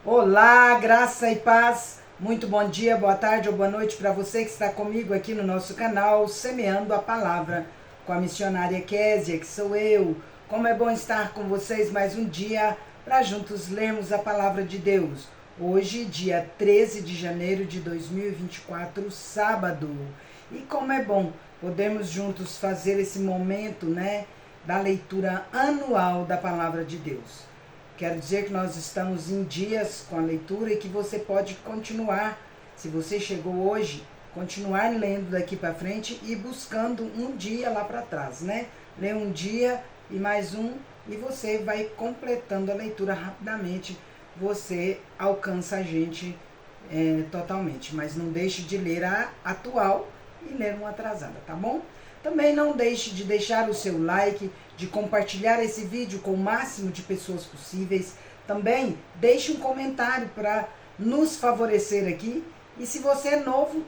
Olá, graça e paz. Muito bom dia, boa tarde ou boa noite para você que está comigo aqui no nosso canal Semeando a Palavra com a missionária Késia, que sou eu. Como é bom estar com vocês mais um dia para juntos lermos a Palavra de Deus. Hoje, dia 13 de janeiro de 2024, sábado. E como é bom podermos juntos fazer esse momento, da leitura anual da Palavra de Deus. Quero dizer que nós estamos em dias com a leitura e que você pode continuar, se você chegou hoje, continuar lendo daqui para frente e buscando um dia lá para trás, Lê um dia e mais um e você vai completando a leitura rapidamente, você alcança a gente totalmente. Mas não deixe de ler a atual e ler uma atrasada, tá bom? Também não deixe de deixar o seu like, de compartilhar esse vídeo com o máximo de pessoas possíveis. Também deixe um comentário para nos favorecer aqui. E se você é novo,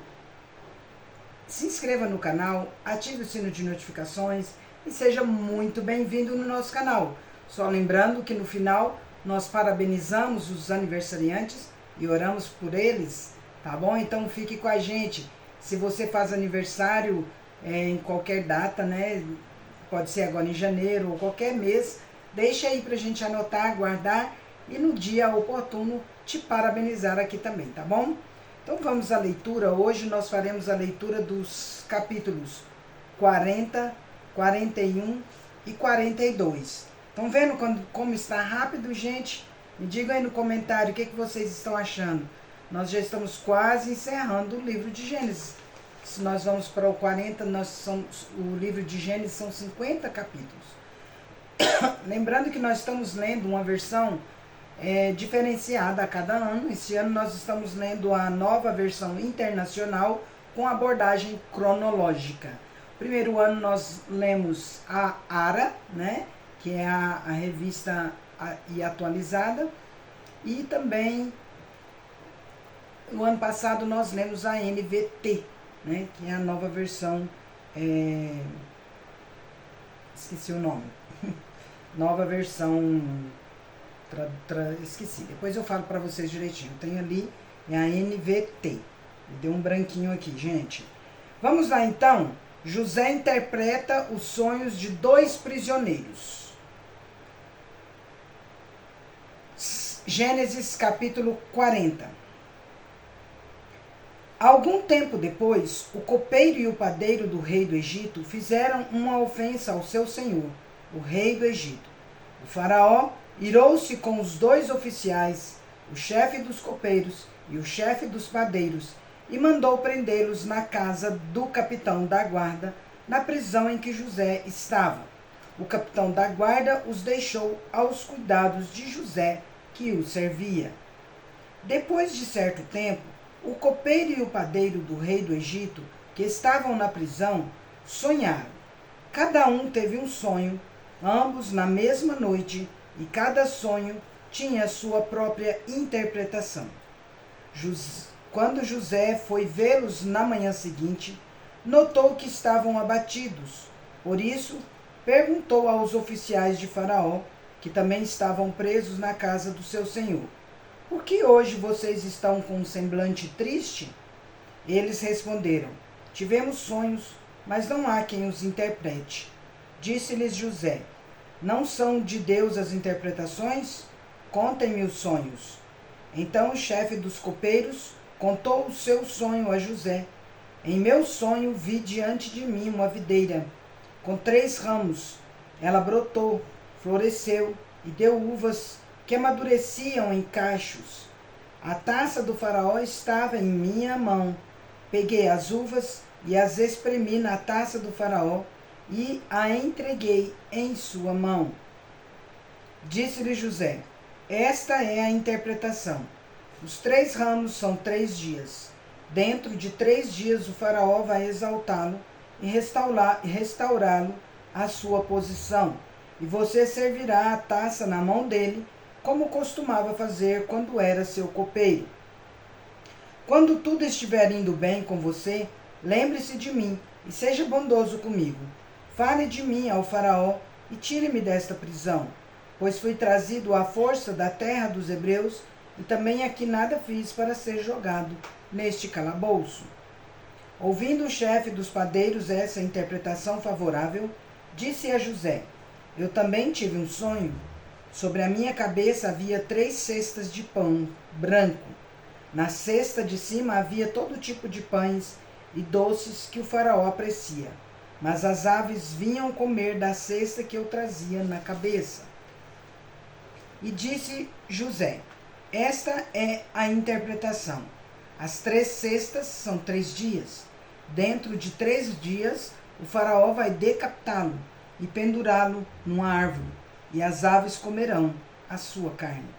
se inscreva no canal, ative o sino de notificações e seja muito bem-vindo no nosso canal. Só lembrando que no final nós parabenizamos os aniversariantes e oramos por eles, tá bom? Então fique com a gente. Se você faz aniversário em qualquer data, pode ser agora em janeiro ou qualquer mês, deixa aí pra gente anotar, guardar e no dia oportuno te parabenizar aqui também, tá bom? Então vamos à leitura. Hoje nós faremos a leitura dos capítulos 40, 41 e 42. Estão vendo como está rápido, gente? Me digam aí no comentário o que vocês estão achando. Nós já estamos quase encerrando o livro de Gênesis. Se nós vamos para o 40, o livro de Gênesis são 50 capítulos. Lembrando que nós estamos lendo uma versão diferenciada a cada ano. Esse ano nós estamos lendo a nova versão internacional com abordagem cronológica. Primeiro ano nós lemos a ARA, que é a revista e atualizada. E também, no ano passado, nós lemos a NVT, que é a nova versão, esqueci o nome, nova versão, esqueci, depois eu falo para vocês direitinho, tem ali, é a NVT, deu um branquinho aqui, gente. Vamos lá então, José interpreta os sonhos de dois prisioneiros. Gênesis capítulo 40. Algum tempo depois, o copeiro e o padeiro do rei do Egito fizeram uma ofensa ao seu senhor, o rei do Egito. O faraó irou-se com os dois oficiais, o chefe dos copeiros e o chefe dos padeiros, e mandou prendê-los na casa do capitão da guarda, na prisão em que José estava. O capitão da guarda os deixou aos cuidados de José, que o servia. Depois de certo tempo, o copeiro e o padeiro do rei do Egito, que estavam na prisão, sonharam. Cada um teve um sonho, ambos na mesma noite, e cada sonho tinha sua própria interpretação. Quando José foi vê-los na manhã seguinte, notou que estavam abatidos. Por isso, perguntou aos oficiais de Faraó, que também estavam presos na casa do seu senhor: por que hoje vocês estão com um semblante triste? Eles responderam: tivemos sonhos, mas não há quem os interprete. Disse-lhes José: não são de Deus as interpretações? Contem-me os sonhos. Então o chefe dos copeiros contou o seu sonho a José. Em meu sonho vi diante de mim uma videira, com 3 ramos. Ela brotou, floresceu e deu uvas que amadureciam em cachos. A taça do faraó estava em minha mão. Peguei as uvas e as espremi na taça do faraó e a entreguei em sua mão. Disse-lhe José: esta é a interpretação. Os 3 ramos são 3 dias. Dentro de 3 dias o faraó vai exaltá-lo e restaurá-lo à sua posição. E você servirá a taça na mão dele, como costumava fazer quando era seu copeiro. Quando tudo estiver indo bem com você, lembre-se de mim e seja bondoso comigo. Fale de mim ao faraó e tire-me desta prisão, pois fui trazido à força da terra dos hebreus e também aqui nada fiz para ser jogado neste calabouço. Ouvindo o chefe dos padeiros essa interpretação favorável, disse a José: eu também tive um sonho. Sobre a minha cabeça havia 3 cestas de pão branco. Na cesta de cima havia todo tipo de pães e doces que o faraó aprecia, mas as aves vinham comer da cesta que eu trazia na cabeça. E disse José: esta é a interpretação. As 3 cestas são 3 dias. Dentro de 3 dias, o faraó vai decapitá-lo e pendurá-lo numa árvore, e as aves comerão a sua carne.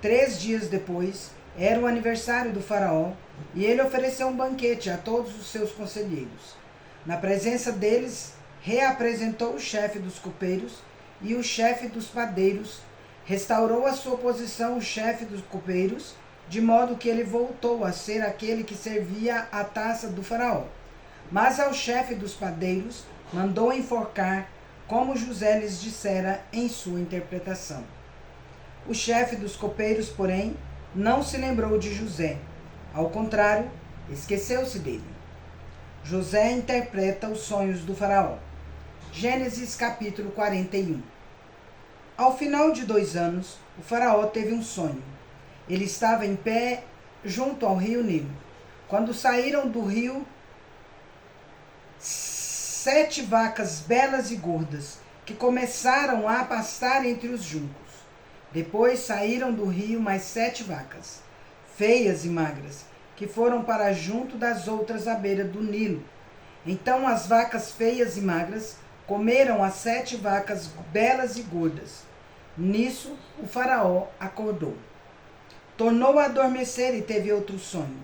3 dias depois, era o aniversário do faraó, e ele ofereceu um banquete a todos os seus conselheiros. Na presença deles, reapresentou o chefe dos copeiros e o chefe dos padeiros, restaurou a sua posição o chefe dos copeiros, de modo que ele voltou a ser aquele que servia a taça do faraó. Mas ao chefe dos padeiros mandou enforcar, como José lhes dissera em sua interpretação. O chefe dos copeiros, porém, não se lembrou de José. Ao contrário, esqueceu-se dele. José interpreta os sonhos do faraó. Gênesis capítulo 41. Ao final de 2 anos, o faraó teve um sonho. Ele estava em pé junto ao rio Nilo. Quando saíram do rio, 7 vacas belas e gordas, que começaram a pastar entre os juncos. Depois saíram do rio mais 7 vacas, feias e magras, que foram para junto das outras à beira do Nilo. Então as vacas feias e magras comeram as 7 vacas belas e gordas. Nisso o faraó acordou. Tornou a adormecer e teve outro sonho.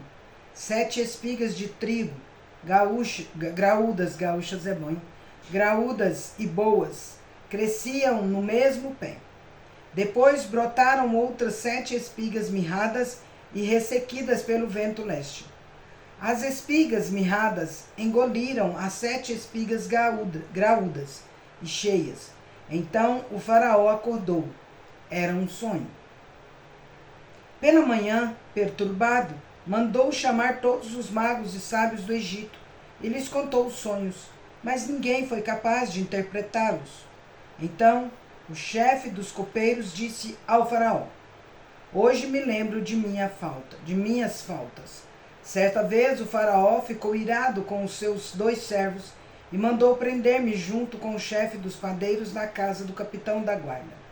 7 espigas de trigo, graúdas, gaúchas é bom, hein? Graúdas e boas, cresciam no mesmo pé. Depois brotaram outras 7 espigas mirradas e ressequidas pelo vento leste. As espigas mirradas engoliram as 7 espigas graúdas e cheias. Então o faraó acordou. Era um sonho. Pela manhã, perturbado, mandou chamar todos os magos e sábios do Egito e lhes contou os sonhos, mas ninguém foi capaz de interpretá-los. Então o chefe dos copeiros disse ao faraó: hoje me lembro de minhas faltas. Certa vez o faraó ficou irado com os seus 2 servos e mandou prender-me junto com o chefe dos padeiros na casa do capitão da guarda.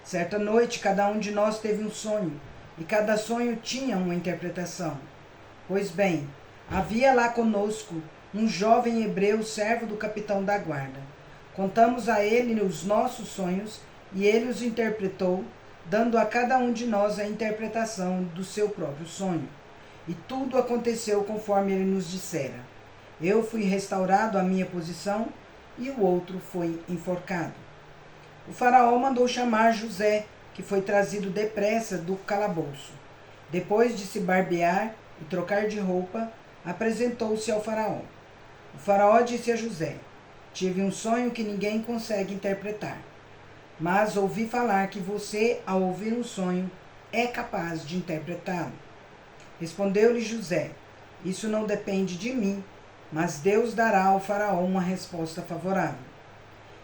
Certa noite cada um de nós teve um sonho, e cada sonho tinha uma interpretação. Pois bem, havia lá conosco um jovem hebreu servo do capitão da guarda. Contamos a ele os nossos sonhos, e ele os interpretou, dando a cada um de nós a interpretação do seu próprio sonho. E tudo aconteceu conforme ele nos dissera. Eu fui restaurado à minha posição, e o outro foi enforcado. O faraó mandou chamar José, que foi trazido depressa do calabouço. Depois de se barbear e trocar de roupa, apresentou-se ao faraó. O faraó disse a José: tive um sonho que ninguém consegue interpretar, mas ouvi falar que você, ao ouvir um sonho, é capaz de interpretá-lo. Respondeu-lhe José: isso não depende de mim, mas Deus dará ao faraó uma resposta favorável.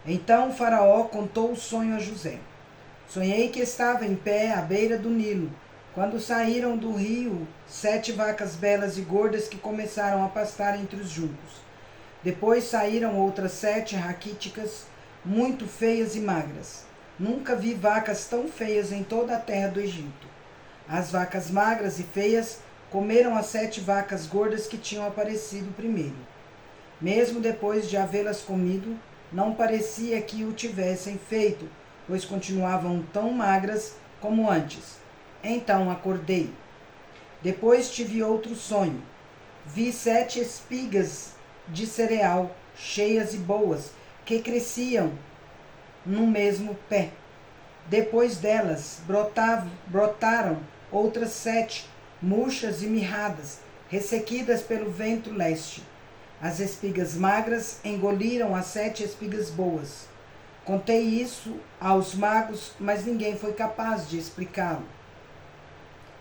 Então o faraó contou o sonho a José. Sonhei que estava em pé à beira do Nilo, quando saíram do rio 7 vacas belas e gordas que começaram a pastar entre os juncos. Depois saíram outras 7 raquíticas, muito feias e magras. Nunca vi vacas tão feias em toda a terra do Egito. As vacas magras e feias comeram as 7 vacas gordas que tinham aparecido primeiro. Mesmo depois de havê-las comido, não parecia que o tivessem feito, pois continuavam tão magras como antes. Então acordei. Depois tive outro sonho. Vi 7 espigas de cereal, cheias e boas, que cresciam no mesmo pé. Depois delas brotaram outras 7, murchas e mirradas, ressequidas pelo vento leste. As espigas magras engoliram as 7 espigas boas. Contei isso aos magos, mas ninguém foi capaz de explicá-lo.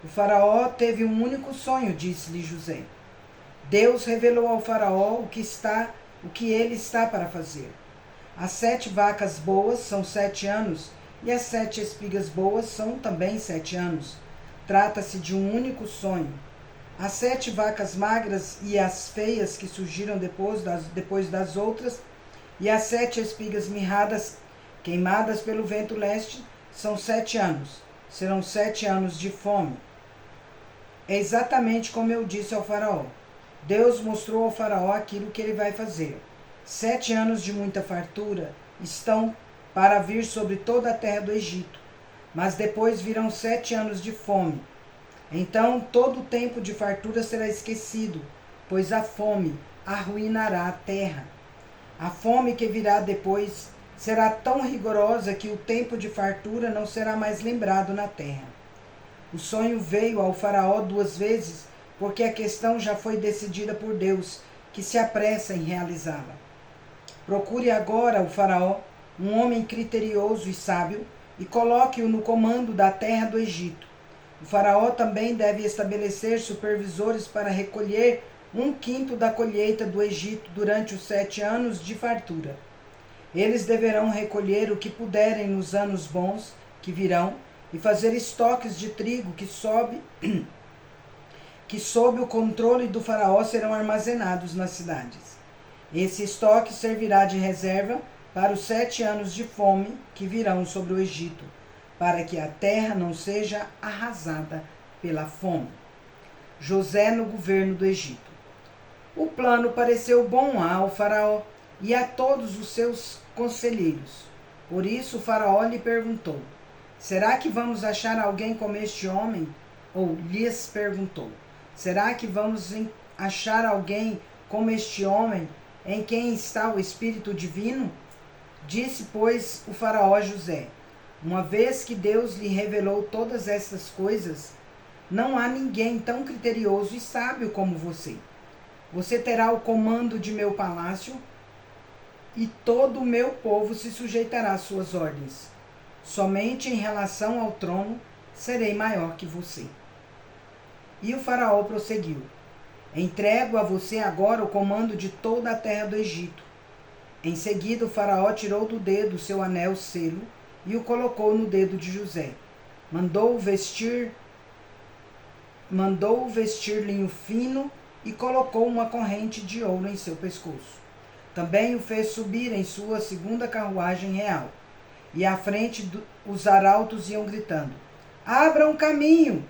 O faraó teve um único sonho, disse-lhe José. Deus revelou ao faraó o que ele está para fazer. As 7 vacas boas são 7 anos, e as 7 espigas boas são também 7 anos. Trata-se de um único sonho. As 7 vacas magras e as feias que surgiram depois das outras, e as 7 espigas mirradas, queimadas pelo vento leste, são 7 anos. Serão 7 anos de fome. É exatamente como eu disse ao faraó. Deus mostrou ao faraó aquilo que ele vai fazer. 7 anos de muita fartura estão para vir sobre toda a terra do Egito, mas depois virão 7 anos de fome. Então todo o tempo de fartura será esquecido, pois a fome arruinará a terra. A fome que virá depois será tão rigorosa que o tempo de fartura não será mais lembrado na terra. O sonho veio ao faraó 2 vezes, porque a questão já foi decidida por Deus, que se apressa em realizá-la. Procure agora, o faraó, um homem criterioso e sábio, e coloque-o no comando da terra do Egito. O faraó também deve estabelecer supervisores para recolher 1/5 da colheita do Egito durante os 7 anos de fartura. Eles deverão recolher o que puderem nos anos bons que virão e fazer estoques de trigo que sob o controle do faraó serão armazenados nas cidades. Esse estoque servirá de reserva para os 7 anos de fome que virão sobre o Egito, para que a terra não seja arrasada pela fome. José no governo do Egito. O plano pareceu bom ao faraó e a todos os seus conselheiros. Por isso o faraó lhe perguntou: será que vamos achar alguém como este homem? Ou lhes perguntou: será que vamos achar alguém como este homem em quem está o Espírito Divino? Disse, pois, o faraó a José: uma vez que Deus lhe revelou todas estas coisas, não há ninguém tão criterioso e sábio como você. Você terá o comando de meu palácio e todo o meu povo se sujeitará às suas ordens. Somente em relação ao trono serei maior que você. E o faraó prosseguiu: entrego a você agora o comando de toda a terra do Egito. Em seguida, o faraó tirou do dedo seu anel selo e o colocou no dedo de José. Mandou-o vestir linho fino e colocou uma corrente de ouro em seu pescoço. Também o fez subir em sua segunda carruagem real. E à frente os arautos iam gritando: abram caminho!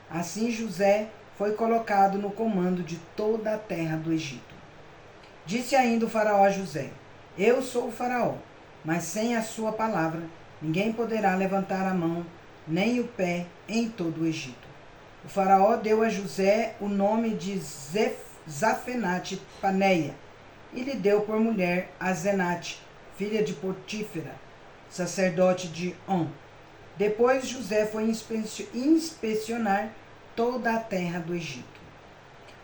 Assim José foi colocado no comando de toda a terra do Egito. Disse ainda o faraó a José: eu sou o faraó, mas sem a sua palavra ninguém poderá levantar a mão nem o pé em todo o Egito. O faraó deu a José o nome de Zafenate Paneia e lhe deu por mulher a Zenate, filha de Potífera, sacerdote de On. Depois José foi inspecionar toda a terra do Egito.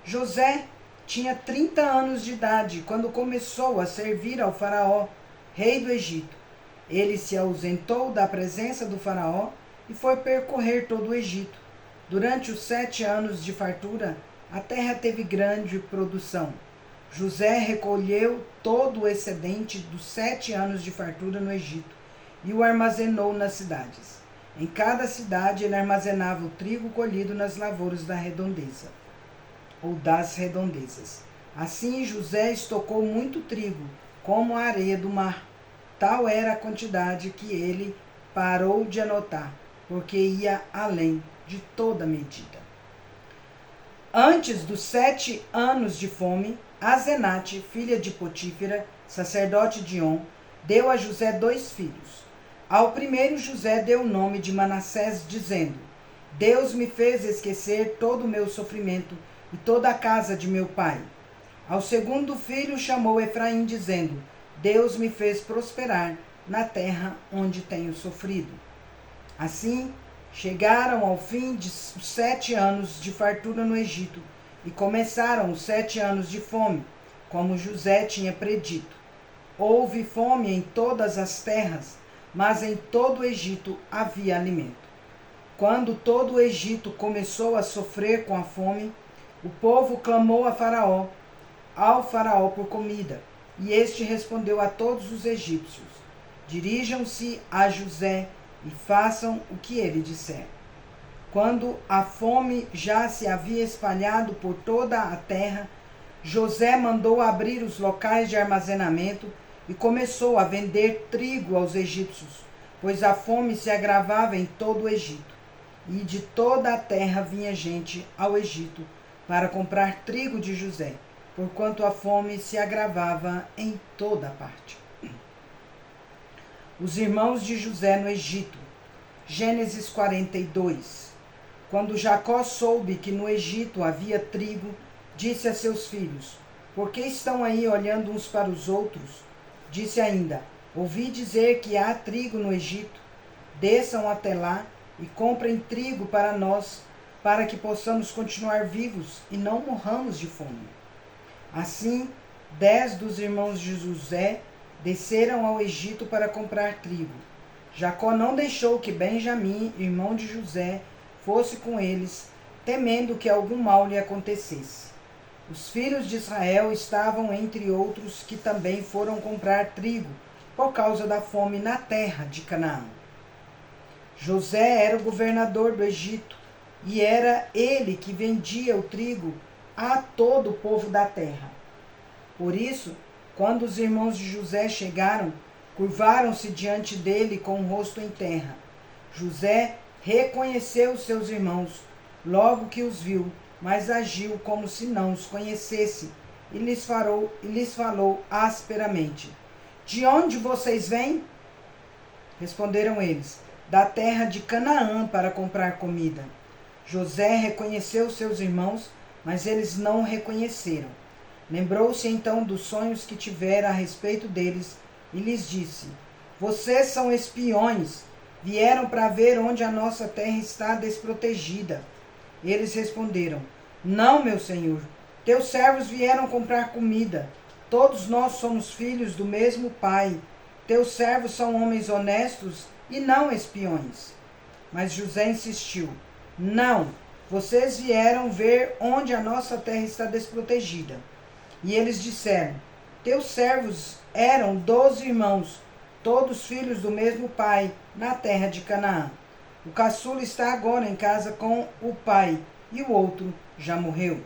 José tinha 30 anos de idade quando começou a servir ao faraó, rei do Egito. Ele se ausentou da presença do faraó e foi percorrer todo o Egito. Durante os 7 anos de fartura, a terra teve grande produção. José recolheu todo o excedente dos 7 anos de fartura no Egito e o armazenou nas cidades. Em cada cidade ele armazenava o trigo colhido nas lavouras da redondeza, ou das redondezas. Assim José estocou muito trigo, como a areia do mar. Tal era a quantidade que ele parou de anotar, porque ia além de toda medida. Antes dos 7 anos de fome, Azenate, filha de Potífera, sacerdote de On, deu a José 2 filhos. Ao primeiro José deu o nome de Manassés, dizendo: Deus me fez esquecer todo o meu sofrimento e toda a casa de meu pai. Ao segundo filho chamou Efraim, dizendo: Deus me fez prosperar na terra onde tenho sofrido. Assim, chegaram ao fim dos 7 anos de fartura no Egito, e começaram os 7 anos de fome, como José tinha predito. Houve fome em todas as terras, mas em todo o Egito havia alimento. Quando todo o Egito começou a sofrer com a fome, o povo clamou ao faraó por comida, e este respondeu a todos os egípcios: dirijam-se a José e façam o que ele disser. Quando a fome já se havia espalhado por toda a terra, José mandou abrir os locais de armazenamento e começou a vender trigo aos egípcios, pois a fome se agravava em todo o Egito. E de toda a terra vinha gente ao Egito para comprar trigo de José, porquanto a fome se agravava em toda a parte. Os irmãos de José no Egito. Gênesis 42. Quando Jacó soube que no Egito havia trigo, disse a seus filhos: por que estão aí olhando uns para os outros? Disse ainda: ouvi dizer que há trigo no Egito. Desçam até lá e comprem trigo para nós, para que possamos continuar vivos e não morramos de fome. Assim, 10 dos irmãos de José desceram ao Egito para comprar trigo. Jacó não deixou que Benjamim, irmão de José, fosse com eles, temendo que algum mal lhe acontecesse. Os filhos de Israel estavam entre outros que também foram comprar trigo, por causa da fome na terra de Canaã. José era o governador do Egito, e era ele que vendia o trigo a todo o povo da terra. Por isso, quando os irmãos de José chegaram, curvaram-se diante dele com o rosto em terra. José reconheceu seus irmãos, logo que os viu, mas agiu como se não os conhecesse, e lhes falou asperamente: de onde vocês vêm? Responderam eles: da terra de Canaã, para comprar comida. José reconheceu seus irmãos, mas eles não o reconheceram. Lembrou-se então dos sonhos que tivera a respeito deles e lhes disse: vocês são espiões, vieram para ver onde a nossa terra está desprotegida. Eles responderam: não, meu senhor, teus servos vieram comprar comida. Todos nós somos filhos do mesmo pai. Teus servos são homens honestos e não espiões. Mas José insistiu: não, vocês vieram ver onde a nossa terra está desprotegida. E eles disseram: teus servos eram 12 irmãos, todos filhos do mesmo pai, na terra de Canaã. O caçula está agora em casa com o pai, e o outro já morreu.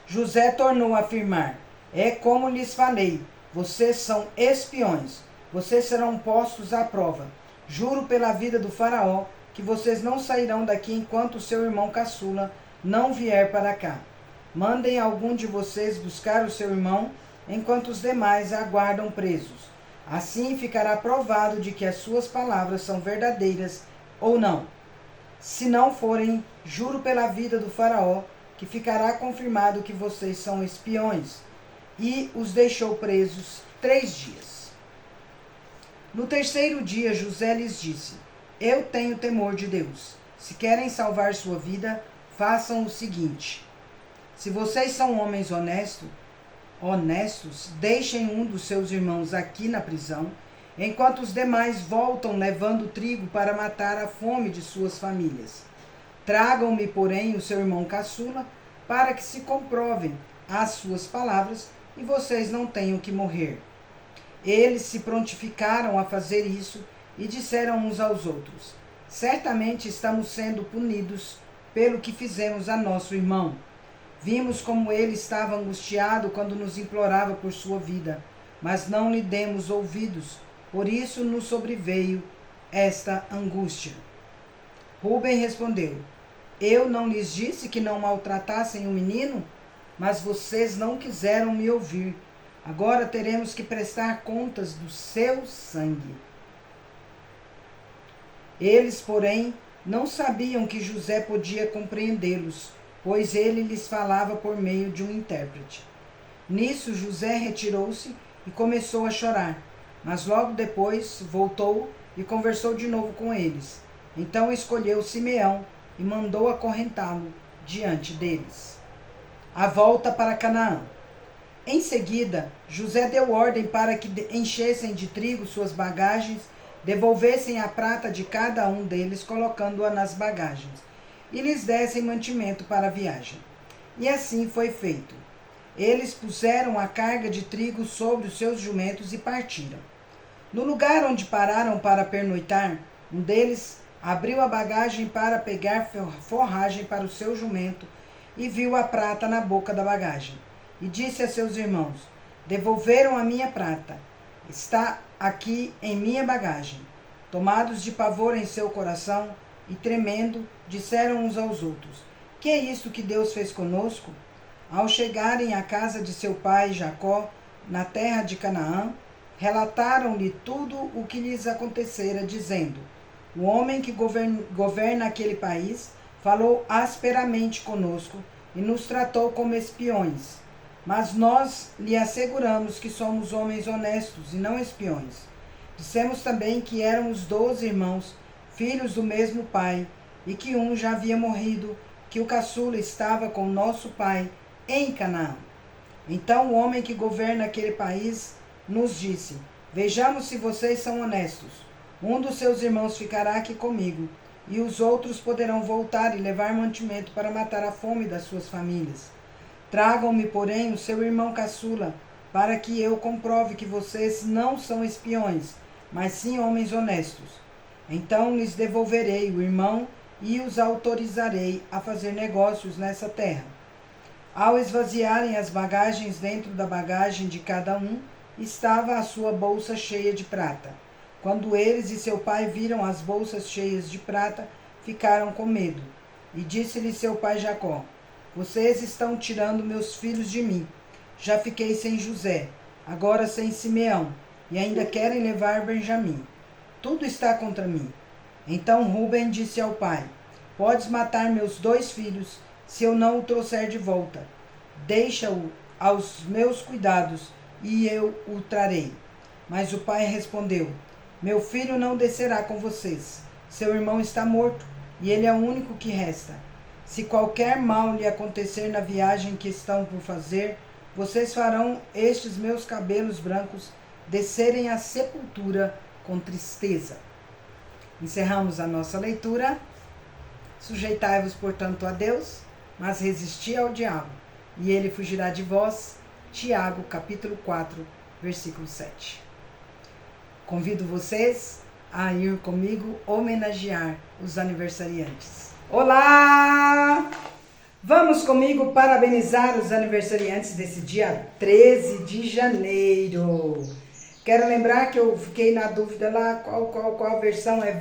José tornou a afirmar: é como lhes falei, vocês são espiões, vocês serão postos à prova. Juro pela vida do faraó que vocês não sairão daqui enquanto o seu irmão caçula não vier para cá. Mandem algum de vocês buscar o seu irmão, enquanto os demais aguardam presos. Assim ficará provado de que as suas palavras são verdadeiras ou não. Se não forem, juro pela vida do faraó, que ficará confirmado que vocês são espiões. E os deixou presos 3 dias. No terceiro dia, José lhes disse: eu tenho temor de Deus. Se querem salvar sua vida, façam o seguinte: se vocês são homens honestos, deixem um dos seus irmãos aqui na prisão, enquanto os demais voltam levando trigo para matar a fome de suas famílias. Tragam-me, porém, o seu irmão caçula, para que se comprovem as suas palavras e vocês não tenham que morrer. Eles se prontificaram a fazer isso e disseram uns aos outros: certamente estamos sendo punidos pelo que fizemos a nosso irmão. Vimos como ele estava angustiado quando nos implorava por sua vida, mas não lhe demos ouvidos, por isso nos sobreveio esta angústia. Rúben respondeu: eu não lhes disse que não maltratassem o menino? Mas vocês não quiseram me ouvir. Agora teremos que prestar contas do seu sangue. Eles, porém, não sabiam que José podia compreendê-los, pois ele lhes falava por meio de um intérprete. Nisso José retirou-se e começou a chorar, mas logo depois voltou e conversou de novo com eles. Então escolheu Simeão e mandou acorrentá-lo diante deles. A volta para Canaã. Em seguida, José deu ordem para que enchessem de trigo suas bagagens devolvessem a prata de cada um deles, colocando-a nas bagagens, e lhes dessem mantimento para a viagem. E assim foi feito. Eles puseram a carga de trigo sobre os seus jumentos e partiram. No lugar onde pararam para pernoitar, um deles abriu a bagagem para pegar forragem para o seu jumento e viu a prata na boca da bagagem. E disse a seus irmãos: devolveram a minha prata. Está aqui em minha bagagem. Tomados de pavor em seu coração e tremendo, disseram uns aos outros: que é isto que Deus fez conosco? Ao chegarem à casa de seu pai Jacó, na terra de Canaã, relataram-lhe tudo o que lhes acontecera, dizendo: o homem que governa aquele país falou asperamente conosco e nos tratou como espiões. Mas nós lhe asseguramos que somos homens honestos e não espiões. Dissemos também que éramos 12 irmãos, filhos do mesmo pai, e que um já havia morrido, que o caçula estava com nosso pai em Canaã. Então o homem que governa aquele país nos disse: vejamos se vocês são honestos. Um dos seus irmãos ficará aqui comigo, e os outros poderão voltar e levar mantimento para matar a fome das suas famílias. Tragam-me, porém, o seu irmão caçula, para que eu comprove que vocês não são espiões, mas sim homens honestos. Então lhes devolverei o irmão e os autorizarei a fazer negócios nessa terra. Ao esvaziarem as bagagens, dentro da bagagem de cada um estava a sua bolsa cheia de prata. Quando eles e seu pai viram as bolsas cheias de prata, ficaram com medo. E disse-lhe seu pai Jacó: vocês estão tirando meus filhos de mim. Já fiquei sem José, agora sem Simeão, e ainda querem levar Benjamim. Tudo está contra mim. Então Rúben disse ao pai: podes matar meus 2 filhos, se eu não o trouxer de volta. Deixa-o aos meus cuidados, e eu o trarei. Mas o pai respondeu: meu filho não descerá com vocês. Seu irmão está morto, e ele é o único que resta. Se qualquer mal lhe acontecer na viagem que estão por fazer, vocês farão estes meus cabelos brancos descerem à sepultura com tristeza. Encerramos a nossa leitura. Sujeitai-vos, portanto, a Deus, mas resisti ao diabo, e ele fugirá de vós. Tiago, capítulo 4, versículo 7. Convido vocês a ir comigo homenagear os aniversariantes. Olá! Vamos comigo parabenizar os aniversariantes desse dia 13 de janeiro. Quero lembrar que eu fiquei na dúvida lá qual versão é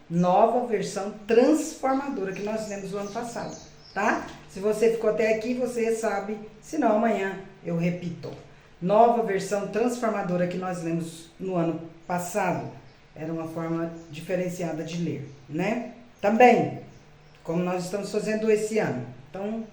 nova, versão transformadora que nós lemos no ano passado, tá? Se você ficou até aqui, você sabe, senão amanhã eu repito. Nova versão transformadora que nós lemos no ano passado. Era uma forma diferenciada de ler, né? Também, como nós estamos fazendo esse ano. Então,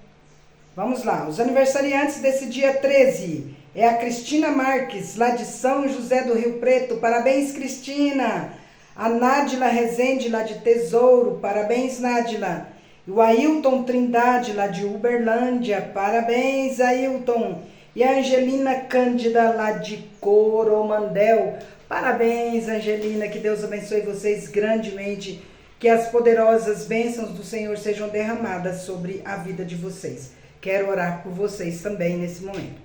vamos lá. Os aniversariantes desse dia 13 é a Cristina Marques, lá de São José do Rio Preto. Parabéns, Cristina! A Nádila Rezende, lá de Tesouro. Parabéns, Nádila! E o Ailton Trindade, lá de Uberlândia. Parabéns, Ailton! E a Angelina Cândida, lá de Coromandel. Parabéns, Angelina, que Deus abençoe vocês grandemente, que as poderosas bênçãos do Senhor sejam derramadas sobre a vida de vocês. Quero orar por vocês também nesse momento.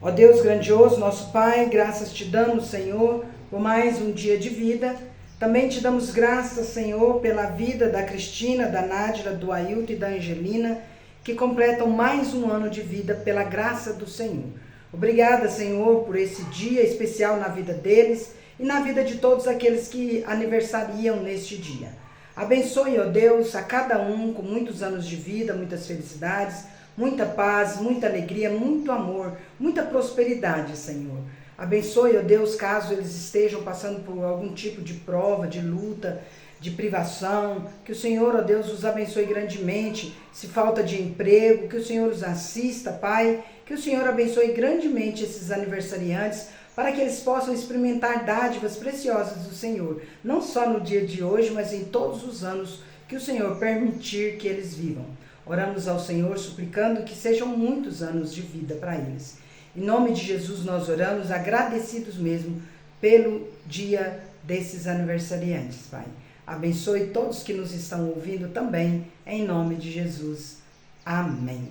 Ó Deus grandioso, nosso Pai, graças te damos, Senhor, por mais um dia de vida. Também te damos graças, Senhor, pela vida da Cristina, da Nádila, do Ailton e da Angelina, que completam mais um ano de vida pela graça do Senhor. Obrigada, Senhor, por esse dia especial na vida deles e na vida de todos aqueles que aniversariam neste dia. Abençoe, ó Deus, a cada um com muitos anos de vida, muitas felicidades, muita paz, muita alegria, muito amor, muita prosperidade, Senhor. Abençoe, ó Deus, caso eles estejam passando por algum tipo de prova, de luta, de privação, que o Senhor, ó Deus, os abençoe grandemente. Se falta de emprego, que o Senhor os assista, Pai, que o Senhor abençoe grandemente esses aniversariantes, para que eles possam experimentar dádivas preciosas do Senhor, não só no dia de hoje, mas em todos os anos que o Senhor permitir que eles vivam. Oramos ao Senhor suplicando que sejam muitos anos de vida para eles. Em nome de Jesus nós oramos, agradecidos mesmo pelo dia desses aniversariantes, Pai. Abençoe todos que nos estão ouvindo também, em nome de Jesus. Amém.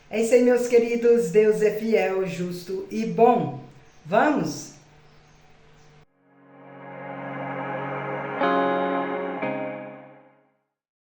É isso aí, meus queridos. Deus é fiel, justo e bom. Vamos